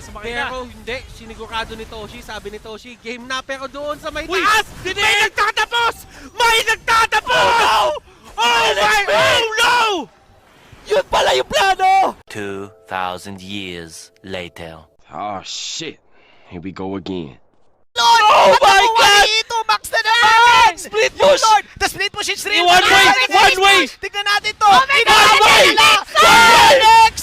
sumakay na. Pero hindi, sinigurado ni Toshi, sabi ni Toshi, game na pero doon sa may Uy! taas! Hindi! May nagtatapos! May nagtatapos! Oh my, oh no! Yun pala yung plano! 2,000 years later. Oh shit. Here we go again. Lord! Oh my God! Ito, max na naman! Split Yung push! Lord! The split push is real! One way! One way! Tignan natin to! One way! Alex!